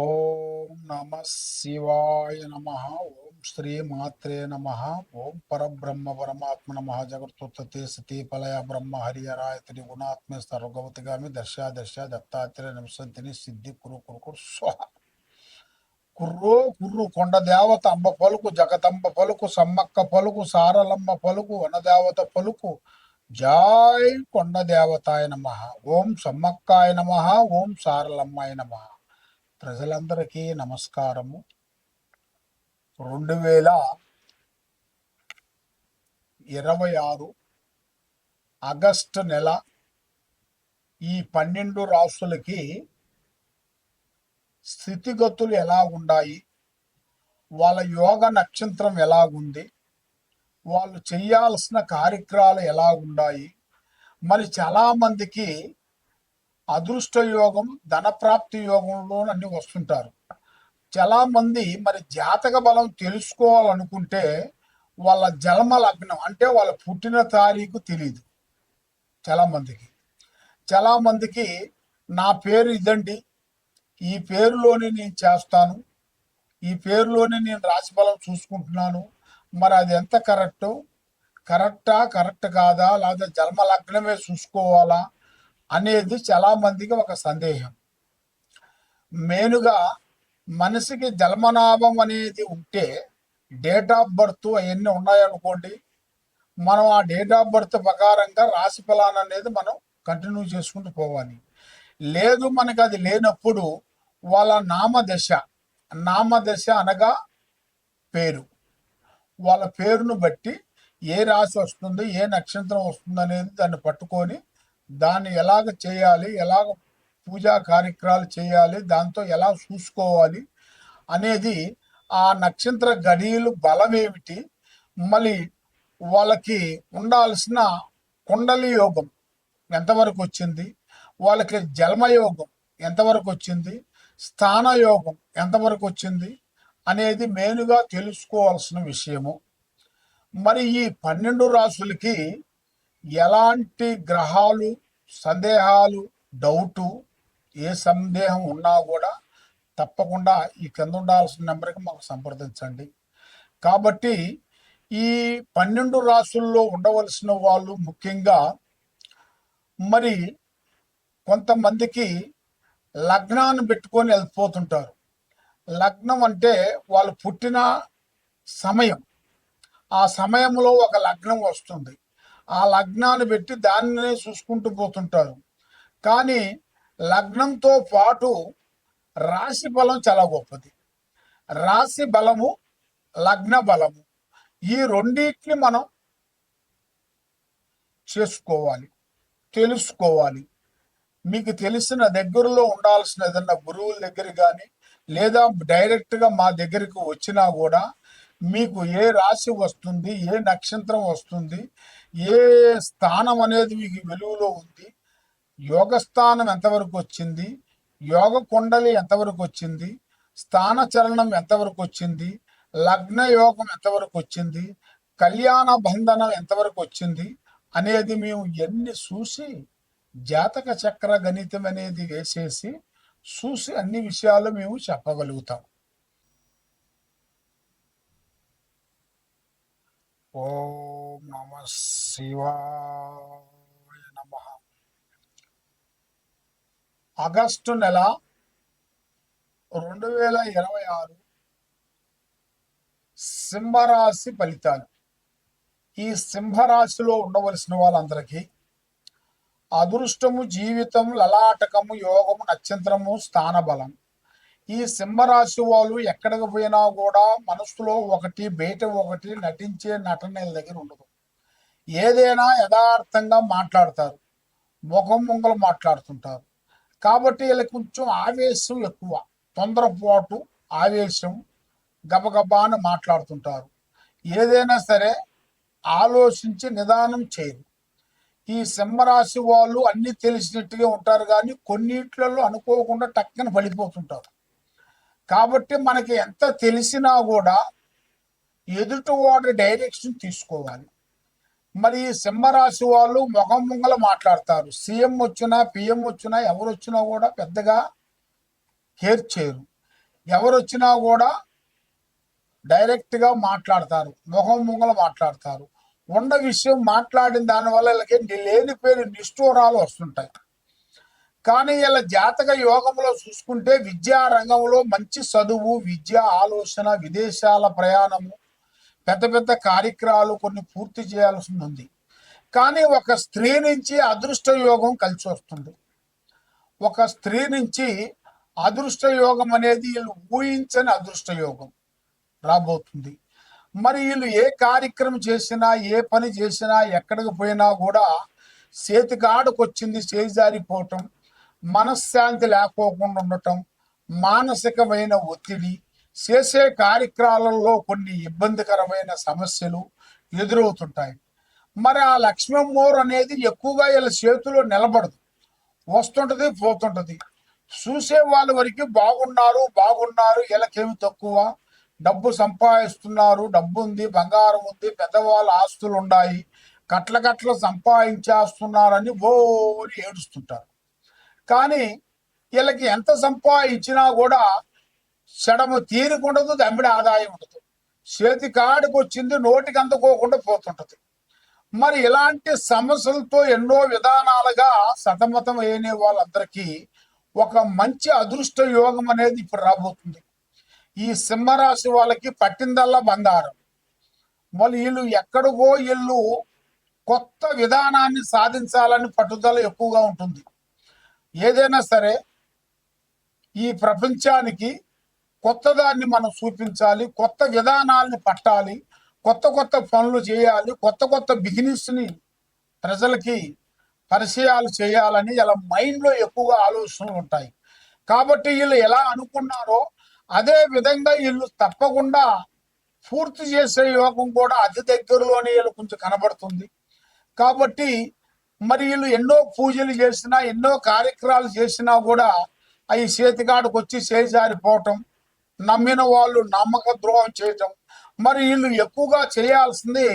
ఓం నమ శివాయ నమ. ఓం శ్రీ మాత్రే నమ. ఓం పరబ్రహ్మ పరమాత్మ నమ. జగత్తుత్పత్తి సతీ పలయ బ్రహ్మ హరియరాయ త్రిగుణాత్మ సర్వగవతిగామి దర్శ దర్శ దత్తాత్రేయ నింసంతిని సిద్ధి కురు కురు కురు స్వహ. కుర్రో కుర్రు కొండ దేవత అంబ పలుకు జగదంబ పలుకు సమ్మక్క పలుకు సారలమ్మ పలుకు వనదేవత పలుకు. జాయ్ కొండ దేవతాయ నమ. ఓం సమ్మక్కాయ నమ. ఓం సారలమ్మాయ నమ. ప్రజలందరికీ నమస్కారము. 2026 ఆగస్టు నెల ఈ 12 రాసులకి స్థితిగతులు ఎలా ఉన్నాయి, వాళ్ళ యోగ నక్షత్రం ఎలాగుంది, వాళ్ళు చేయాల్సిన కార్యక్రమాలు ఎలా ఉన్నాయి. మరి చాలామందికి అదృష్ట యోగం ధనప్రాప్తి యోగంలో అన్ని వస్తుంటారు. చాలామంది మరి జాతక బలం తెలుసుకోవాలనుకుంటే వాళ్ళ జన్మ లగ్నం అంటే వాళ్ళ పుట్టిన తారీఖు తెలియదు. చాలామందికి నా పేరు ఇదండి, ఈ పేరులోనే నేను చేస్తాను, ఈ పేరులోనే నేను రాశి బలం చూసుకుంటున్నాను, మరి అది ఎంత కరెక్ట్ కాదా, లేదా జన్మ లగ్నమే చూసుకోవాలా అనేది చాలామందికి ఒక సందేహం. మెయిన్గా మనిషికి జన్మనాభం అనేది ఉంటే డేట్ ఆఫ్ బర్త్ అవన్నీ ఉన్నాయనుకోండి, మనం ఆ డేట్ ఆఫ్ బర్త్ ప్రకారంగా రాశి ఫలాన్ని అనేది మనం కంటిన్యూ చేసుకుంటూ పోవాలి. లేదు మనకి అది లేనప్పుడు వాళ్ళ నామదశ అనగా పేరు, వాళ్ళ పేరును బట్టి ఏ రాశి వస్తుంది, ఏ నక్షత్రం వస్తుంది అనేది దాన్ని పట్టుకొని దాన్ని ఎలాగ చేయాలి, ఎలాగ పూజా కార్యక్రమాలు చేయాలి, దాంతో ఎలా చూసుకోవాలి అనేది, ఆ నక్షత్ర గడియలు బలం ఏమిటి, మళ్ళీ వాళ్ళకి ఉండాల్సిన కుండలి యోగం ఎంతవరకు వచ్చింది, వాళ్ళకి జన్మయోగం ఎంతవరకు వచ్చింది, స్థాన యోగం ఎంతవరకు వచ్చింది అనేది మెయిన్గా తెలుసుకోవాల్సిన విషయము. మరి ఈ 12 రాసులకి ఎలాంటి గ్రహాలు సందేహాలు డౌటు ఏ సందేహం ఉన్నా కూడా తప్పకుండా ఈ కింద ఉండాల్సిన నెంబర్కి మాకు సంప్రదించండి. కాబట్టి ఈ 12 రాసుల్లో ఉండవలసిన వాళ్ళు ముఖ్యంగా మరి కొంతమందికి లగ్నాన్ని పెట్టుకొని వెళ్ళిపోతుంటారు. లగ్నం అంటే వాళ్ళు పుట్టిన సమయం, ఆ సమయంలో ఒక లగ్నం వస్తుంది, ఆ లగ్నాన్ని పెట్టి దాన్నే చూసుకుంటూ పోతుంటారు. కానీ లగ్నంతో పాటు రాశి బలం చాలా గొప్పది. రాశి బలము, లగ్న బలము, ఈ రెండింటిని మనం చేసుకోవాలి, తెలుసుకోవాలి. మీకు తెలిసిన దగ్గరలో ఉండాల్సిన ఏదన్నా గురువుల దగ్గర కానీ లేదా డైరెక్ట్గా మా దగ్గరికి వచ్చినా కూడా మీకు ఏ రాశి వస్తుంది, ఏ నక్షత్రం వస్తుంది, ఏ స్థానం అనేది మీకు వెలుగులో ఉంది, యోగ స్థానం ఎంతవరకు వచ్చింది, యోగ కుండలి ఎంతవరకు వచ్చింది, స్థాన చలనం ఎంతవరకు వచ్చింది, లగ్న యోగం ఎంతవరకు వచ్చింది, కళ్యాణ బంధనం ఎంతవరకు వచ్చింది అనేది మేము ఎన్ని చూసి జాతక చక్ర గణితం అనేది వేసేసి చూసి అన్ని విషయాలు మేము చెప్పగలుగుతాం. ఓం నమ శివాయ నమ. ఆగస్టు నెల 2026 సింహరాశి ఫలితాలు. ఈ సింహరాశిలో ఉండవలసిన వాళ్ళందరికీ అదృష్టము, జీవితం, లలాటకము, యోగము, నక్షత్రము, స్థాన బలం. ఈ సింహరాశి వాళ్ళు ఎక్కడికి పోయినా కూడా మనసులో ఒకటి బయట ఒకటి నటించే నటనల దగ్గర ఉండదు. ఏదైనా యథార్థంగా మాట్లాడతారు, ముంగలు మాట్లాడుతుంటారు. కాబట్టి వీళ్ళకి కొంచెం ఆవేశం ఎక్కువ, తొందరపాటు, ఆవేశం, గబగబాను మాట్లాడుతుంటారు. ఏదైనా సరే ఆలోచించి నిదానం చేయరు. ఈ సింహరాశి వాళ్ళు అన్ని తెలిసినట్టుగా ఉంటారు, కానీ కొన్నిట్లలో అనుకోకుండా టక్కన పడిపోతుంటారు. కాబట్టి మనకి ఎంత తెలిసినా కూడా ఎదుటివాడి డైరెక్షన్ తీసుకోవాలి. మరి ఈ సింహరాశి వాళ్ళు ముంగల మాట్లాడతారు. సీఎం వచ్చినా, పిఎం వచ్చినా, ఎవరు వచ్చినా కూడా పెద్దగా కేర్ చేయరు. ఎవరు వచ్చినా కూడా డైరెక్ట్గా మాట్లాడతారు, మొహం మాట్లాడతారు. ఉన్న విషయం మాట్లాడిన దానివల్ల వీళ్ళకి లేనిపోయిన నిష్ఠూరాలు వస్తుంటాయి. కానీ ఇలా జాతక యోగంలో చూసుకుంటే విద్యా రంగంలో మంచి చదువు, విద్య, ఆలోచన, విదేశాల ప్రయాణము, పెద్ద పెద్ద కార్యక్రమాలు కొన్ని పూర్తి చేయాల్సి ఉంది. కానీ ఒక స్త్రీ నుంచి అదృష్ట యోగం కలిసి వస్తుంది. ఒక స్త్రీ నుంచి అదృష్ట యోగం అనేది వీళ్ళు ఊహించని అదృష్ట యోగం రాబోతుంది. మరి వీళ్ళు ఏ కార్యక్రమం చేసినా, ఏ పని చేసినా, ఎక్కడికి పోయినా కూడా చేతికాడకు వచ్చింది చేజారిపోవటం, మనశ్శాంతి లేకోకుండా ఉండటం, మానసికమైన ఒత్తిడి, చేసే కార్యక్రమాలలో కొన్ని ఇబ్బందికరమైన సమస్యలు ఎదురవుతుంటాయి. మరి ఆ లక్ష్మమ్మోరు అనేది ఎక్కువగా వీళ్ళ చేతిలో నిలబడదు, వస్తుంటది పోతుంటది. చూసే వాళ్ళ వరకు బాగున్నారు, వీళ్ళకేమి తక్కువ, డబ్బు సంపాదిస్తున్నారు, డబ్బు ఉంది, బంగారం ఉంది, పెద్దవాళ్ళ ఆస్తులు ఉన్నాయి, కట్ల సంపాదించేస్తున్నారని ఓరి ఏడుస్తుంటారు. కానీ వీళ్ళకి ఎంత సంపాదించినా కూడా చెడము తీరుకుండదు, దమ్మిడి ఆదాయం ఉండదు. చేతి కాడికి వచ్చింది నోటికి అందుకోకుండా పోతుంటది. మరి ఇలాంటి సమస్యలతో ఎన్నో విధానాలుగా సతమతం అయిన వాళ్ళందరికీ ఒక మంచి అదృష్ట యోగం అనేది ఇప్పుడు రాబోతుంది. ఈ సింహరాశి వాళ్ళకి పట్టిందల్లా బంగారం. మళ్ళీ వీళ్ళు కొత్త విధానాన్ని సాధించాలని పట్టుదల ఎక్కువగా ఉంటుంది. ఏదైనా సరే ఈ ప్రపంచానికి కొత్త దాన్ని మనం చూపించాలి, కొత్త విధానాల్ని పట్టాలి, కొత్త పనులు చేయాలి, కొత్త బిజినెస్ని ప్రజలకి పరిచయాలు చేయాలని ఇలా మైండ్లో ఎక్కువగా ఆలోచనలు ఉంటాయి. కాబట్టి వీళ్ళు ఎలా అనుకున్నారో అదే విధంగా వీళ్ళు తప్పకుండా పూర్తి చేసే యోగం కూడా అతి దగ్గరలోనే వీళ్ళు కొంచెం కనబడుతుంది. కాబట్టి మరి వీళ్ళు ఎన్నో పూజలు చేసినా, ఎన్నో కార్యక్రమాలు చేసినా కూడా అవి చేతికాడికి వచ్చి చేజారిపోవటం, నమ్మిన వాళ్ళు నమ్మక ద్రోహం చేయటం. మరి వీళ్ళు ఎక్కువగా చేయాల్సింది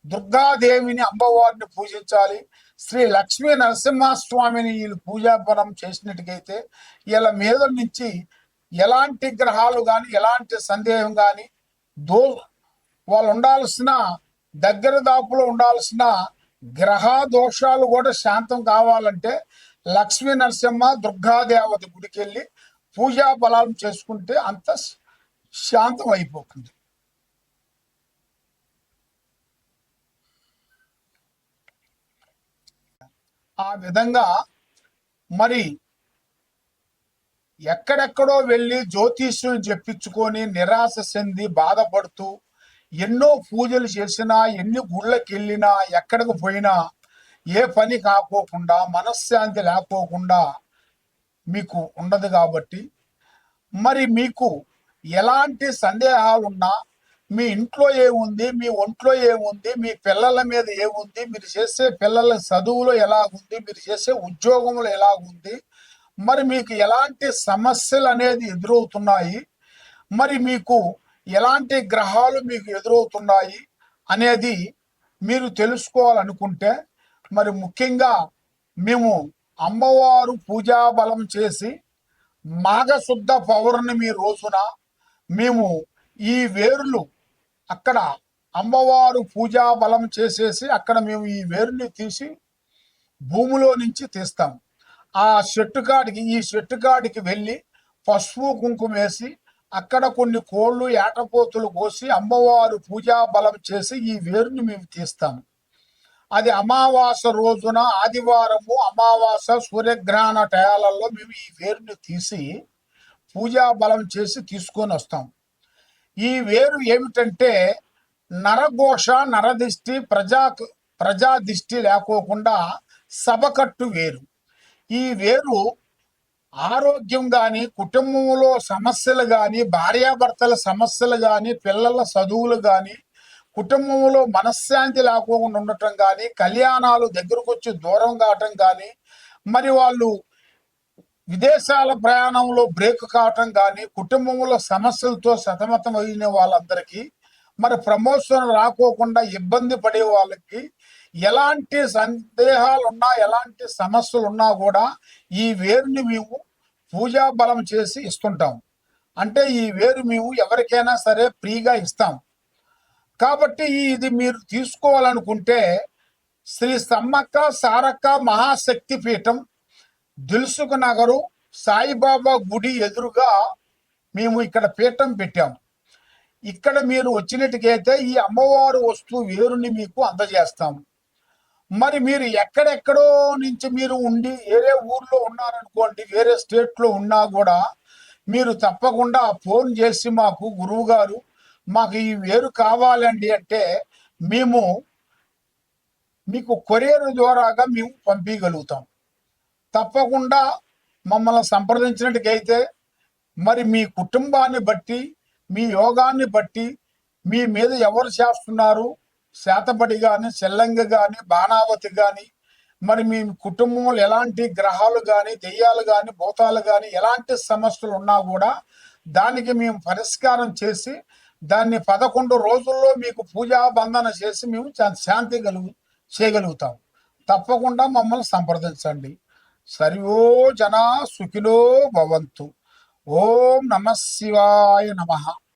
దుర్గాదేవిని, అమ్మవారిని పూజించాలి. శ్రీ లక్ష్మీ నరసింహస్వామిని వీళ్ళు పూజాపరం చేసినట్టుగైతే వీళ్ళ మీద నుంచి ఎలాంటి గ్రహాలు కానీ, ఎలాంటి సందేహం కానీ, వాళ్ళు ఉండాల్సిన దగ్గర దాపులో ఉండాల్సిన గ్రహ దోషాలు కూడా శాంతం కావాలంటే లక్ష్మీ నరసింహ దుర్గాదేవత గుడికి వెళ్ళి పూజా బలాలు చేసుకుంటే అంత శాంతం అయిపోతుంది. ఆ విధంగా మరి ఎక్కడెక్కడో వెళ్ళి జ్యోతిష్యం చెప్పించుకొని నిరాశ చెంది బాధపడుతూ ఎన్నో పూజలు చేసినా, ఎన్ని గుళ్ళకి వెళ్ళినా, ఎక్కడికి పోయినా ఏ పని కాకోకుండా, మనశ్శాంతి లేకోకుండా మీకు ఉండదు. కాబట్టి మరి మీకు ఎలాంటి సందేహాలున్నా, మీ ఇంట్లో ఏముంది, మీ ఒంట్లో ఏముంది, మీ పిల్లల మీద ఏముంది, మీరు చేసే పిల్లల చదువులో ఎలాగుంది, మీరు చేసే ఉద్యోగంలో ఎలాగుంది, మరి మీకు ఎలాంటి సమస్యలు అనేది ఎదురవుతున్నాయి, మరి మీకు ఎలాంటి గ్రహాలు మీకు ఎదురవుతున్నాయి అనేది మీరు తెలుసుకోవాలనుకుంటే మరి ముఖ్యంగా మేము అమ్మవారు పూజా బలం చేసి మాఘశుద్ధ పౌర్ణమి రోజున మేము ఈ వేరులు అక్కడ అమ్మవారు పూజా బలం చేసేసి అక్కడ మేము ఈ వేరుని తీసి భూమిలో నుంచి తీస్తాం. ఈ చెట్టు కాడికి వెళ్ళి పసుపు కుంకుమ వేసి అక్కడ కొన్ని కోళ్ళు, ఏటపోతులు కోసి అమ్మవారు పూజా బలం చేసి ఈ వేరుని మేము తీస్తాం. అది అమావాస రోజున, ఆదివారము అమావాస సూర్యగ్రహణ టయాలలో మేము ఈ వేరుని తీసి పూజా బలం చేసి తీసుకొని వస్తాం. ఈ వేరు ఏమిటంటే నరఘోష, నరదిష్టి, ప్రజా దిష్టి లేకోకుండా సభకట్టు వేరు. ఈ వేరు ఆరోగ్యం కానీ, కుటుంబంలో సమస్యలు కానీ, భార్యాభర్తల సమస్యలు కానీ, పిల్లల చదువులు కానీ, కుటుంబంలో మనశ్శాంతి లేకుండా ఉండటం కానీ, కళ్యాణాలు దగ్గరకు వచ్చి దూరం కావటం కానీ, మరి వాళ్ళు విదేశాల ప్రయాణంలో బ్రేక్ కావటం కానీ, కుటుంబంలో సమస్యలతో సతమతం అయిన వాళ్ళందరికీ, మరి ప్రమోషన్ రాకోకుండా ఇబ్బంది పడే వాళ్ళకి ఎలాంటి సందేహాలు ఉన్నా, ఎలాంటి సమస్యలు ఉన్నా కూడా ఈ వేరుని మేము పూజా బలం చేసి ఇస్తుంటాం. అంటే ఈ వేరు మేము ఎవరికైనా సరే ఫ్రీగా ఇస్తాం. కాబట్టి ఇది మీరు తీసుకోవాలనుకుంటే శ్రీ సమ్మక్క సారక్క మహాశక్తి పీఠం, దిల్సుఖ్ నగరు, సాయిబాబా గుడి ఎదురుగా మేము ఇక్కడ పీఠం పెట్టాము. ఇక్కడ మీరు వచ్చినట్టుకైతే ఈ అమ్మవారు వస్తువు వేరుని మీకు అందజేస్తాము. మరి మీరు ఎక్కడెక్కడో నుంచి మీరు ఉండి వేరే ఊర్లో ఉన్నారనుకోండి, వేరే స్టేట్లో ఉన్నా కూడా మీరు తప్పకుండా ఫోన్ చేసి మాకు గురువు గారు మాకు ఈ వేరు కావాలండి అంటే మేము మీకు కొరియర్ ద్వారాగా మేము పంపించగలుగుతాం. తప్పకుండా మమ్మల్ని సంప్రదించినట్టుకైతే మరి మీ కుటుంబాన్ని బట్టి, మీ యోగాన్ని బట్టి, మీ మీద ఎవరు చేస్తున్నారు, శాతపడి కానీ, చెల్లంగి కానీ, బాణావతి కానీ, మరి మీ కుటుంబంలో ఎలాంటి గ్రహాలు కానీ, దెయ్యాలు కానీ, భూతాలు కానీ ఎలాంటి సమస్యలు ఉన్నా కూడా దానికి మేము పరిష్కారం చేసి దాన్ని 11 రోజుల్లో మీకు పూజా బంధన చేసి మేము శాంతి చేయగలుగుతాం. తప్పకుండా మమ్మల్ని సంప్రదించండి. సర్వో జనా సుఖినో భవంతు. ఓం నమ శివాయ నమః.